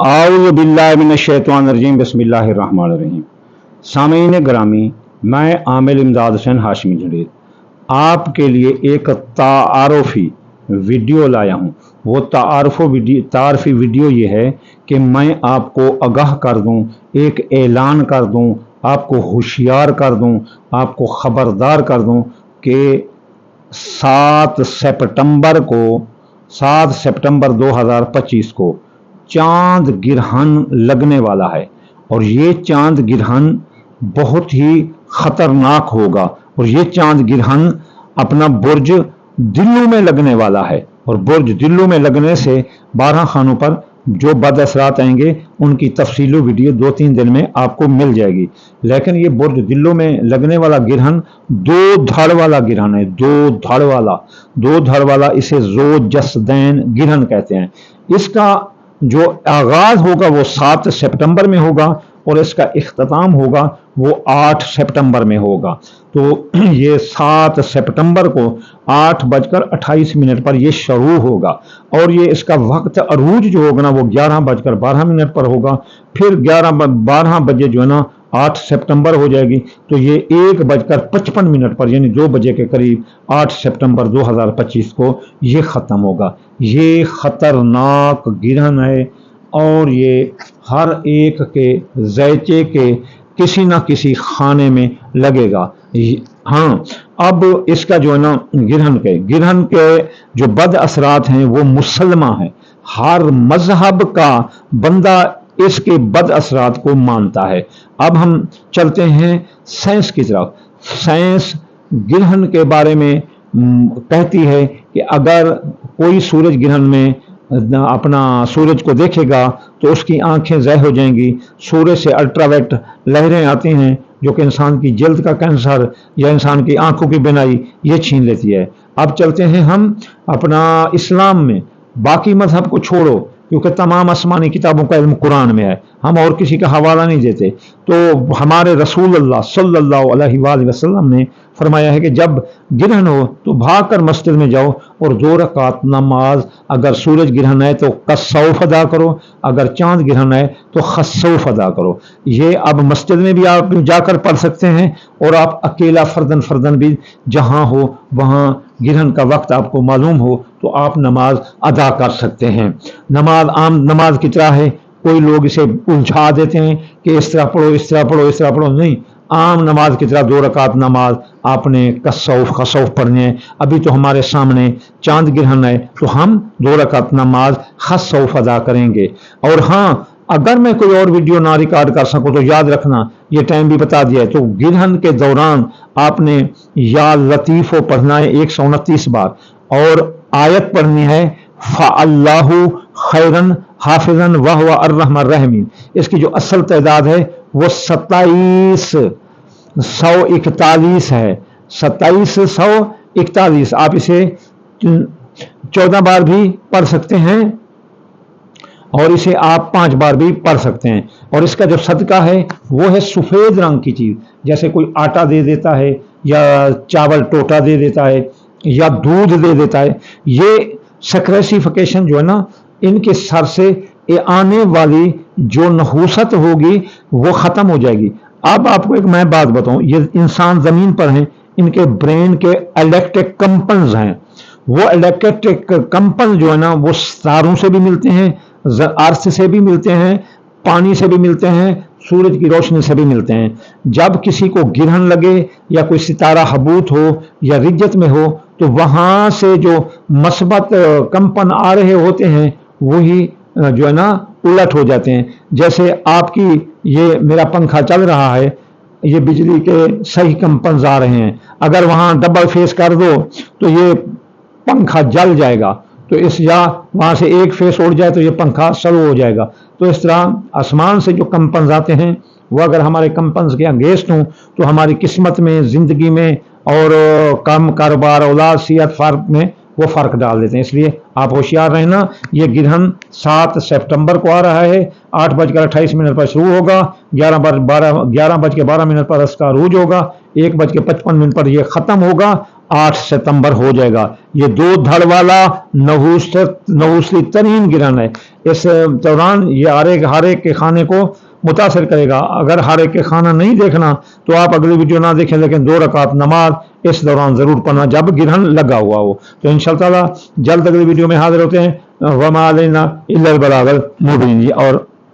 आऊज़ु बिल्लाहि मिनश्शैतानिर्रजीम बिस्मिल्लाहिर्रहमानिर्रहीम। सामीन ग्रामी, मैं आमिर इमदाद हुसैन हाशमी जड़ीर आपके लिए एक तारुफी वीडियो लाया हूँ। वो तारफ़ी वीडियो ये है कि मैं आपको आगाह कर दूँ, एक ऐलान कर दूँ, आपको होशियार कर दूँ, आपको ख़बरदार कर दूँ कि 7 सितंबर 2025 को चांद गिरहन लगने वाला है और ये चांद गिरहन बहुत ही खतरनाक होगा। और ये चांद गिरहन अपना बुर्ज दिल्लू में लगने वाला है और बुर्ज दिल्लू में लगने से 12 खानों पर जो बद असरात आएंगे उनकी तफसीली वीडियो 2-3 दिन में आपको मिल जाएगी। लेकिन ये बुर्ज दिल्लू में लगने वाला गिरहन 2 धड़ वाला गिरहन है। 2 धड़ वाला इसे ज़ोजस्दैन गिरहन कहते हैं। इसका जो आगाज होगा वो 7 सितंबर में होगा और इसका इख्तिताम होगा वो 8 सितंबर में होगा। तो ये 7 सितंबर को 8:28 पर ये शुरू होगा और ये इसका वक्त अरूज जो होगा ना वो 11:12 पर होगा। फिर 12 बजे जो है ना 8 सितंबर हो जाएगी तो ये 1:55 पर यानी 2 बजे के करीब 8 सितंबर 2025 को ये ख़त्म होगा। ये ख़तरनाक गिरहन है और ये हर एक के ज़ैचे के किसी ना किसी खाने में लगेगा। हाँ, अब इसका जो है ना गिरहन के जो बद असरात हैं वो मुसलमा है। हर मजहब का बंदा इसके बद असरात को मानता है। अब हम चलते हैं साइंस की तरफ। साइंस गिरहन के बारे में कहती है कि अगर कोई सूरज गिरहन में अपना सूरज को देखेगा तो उसकी आंखें ज़ाय हो जाएंगी। सूरज से अल्ट्रावायलेट लहरें आती हैं जो कि इंसान की जल्द का कैंसर या इंसान की आंखों की बीमारी ये छीन लेती है। अब चलते हैं हम अपना इस्लाम में। बाकी मजहब को छोड़ो क्योंकि तमाम आसमानी किताबों का इल्म कुरान में है, हम और किसी का हवाला नहीं देते। तो हमारे रसूलुल्लाह सल्लल्लाहु अलैहि वसल्लम ने फरमाया है कि जब गिरहन हो तो भागकर मस्जिद में जाओ और 2 रकात नमाज, अगर सूरज गिरहन है तो कसौफ अदा करो, अगर चांद गिरहन है तो खसौफ अदा करो। ये अब मस्जिद में भी आप जाकर पढ़ सकते हैं और आप अकेला फर्दन भी जहाँ हो वहाँ गिरहन का वक्त आपको मालूम हो तो आप नमाज अदा कर सकते हैं। नमाज आम नमाज की तरह है, कोई लोग इसे उलझा देते हैं कि इस तरह पढ़ो इस तरह पढ़ो इस तरह पढ़ो, नहीं, आम नमाज की तरह 2 रकात नमाज आपने खसौफ पढ़नी है। अभी तो हमारे सामने चांद गिरहन है तो हम 2 रकात नमाज खसौफ अदा करेंगे। और हाँ, अगर मैं कोई और वीडियो ना रिकॉर्ड कर सकूं तो याद रखना ये टाइम भी बता दिया है। तो गिरहन के दौरान आपने या लतीफ़ो पढ़ना है 129 बार और आयत पढ़नी है फ़अल्लाहु खैरन हाफिज़न व हुवा अर्रहमान रहीम। इसकी जो असल तादाद है वो 2741 है। 2741। आप इसे 14 बार भी पढ़ सकते हैं और इसे आप 5 बार भी पढ़ सकते हैं। और इसका जो सदका है वो है सफ़ेद रंग की चीज़, जैसे कोई आटा दे देता है या चावल टोटा दे देता है या दूध दे देता है। ये सक्रेसिफिकेशन जो है ना इनके सर से आने वाली जो नहूसत होगी वो ख़त्म हो जाएगी। अब आपको एक मैं बात बताऊं, ये इंसान ज़मीन पर हैं, इनके ब्रेन के इलेक्ट्रिक कंपन्स हैं। वो इलेक्ट्रिक कंपन जो है ना वो तारों से भी मिलते हैं, अर्थ से भी मिलते हैं, पानी से भी मिलते हैं, सूरज की रोशनी से भी मिलते हैं। जब किसी को गिरहन लगे या कोई सितारा हबूत हो या रिज्जत में हो तो वहाँ से जो मस्बत कंपन आ रहे होते हैं वही जो है ना उलट हो जाते हैं। जैसे आपकी ये मेरा पंखा चल रहा है, ये बिजली के सही कंपन आ रहे हैं, अगर वहाँ डबल फेस कर दो तो ये पंखा जल जाएगा। तो इस या वहाँ से एक फेस उड़ जाए तो ये पंखा स्लो हो जाएगा। तो इस तरह आसमान से जो कंपन आते हैं वो अगर हमारे कंपन के अगेंस्ट हों तो हमारी किस्मत में, ज़िंदगी में और काम कारोबार औलाद सेहत फ़र्क में वो फ़र्क डाल देते हैं। इसलिए आप होशियार रहना। ये गिरहन 7 सितंबर को आ रहा है, 8:28 पर शुरू होगा, 11:12 पर इसका अरूज होगा, 1:55 पर यह ख़त्म होगा 8 ستمبر ہو جائے گا. یہ 2 دھڑ والا نحوسی ترین گرہن ہے. اس دوران یہ ہر ایک کے خانے کو متاثر کرے گا. اگر ہر ایک کے خانہ نہیں دیکھنا تو آپ اگلی ویڈیو نہ دیکھیں، لیکن 2 رکعت نماز اس دوران ضرور پڑھنا جب گرہن لگا ہوا ہو. تو انشاءاللہ تعالیٰ جلد اگلی ویڈیو میں حاضر ہوتے ہیں. وما علینا الا البلاغ المبین. اور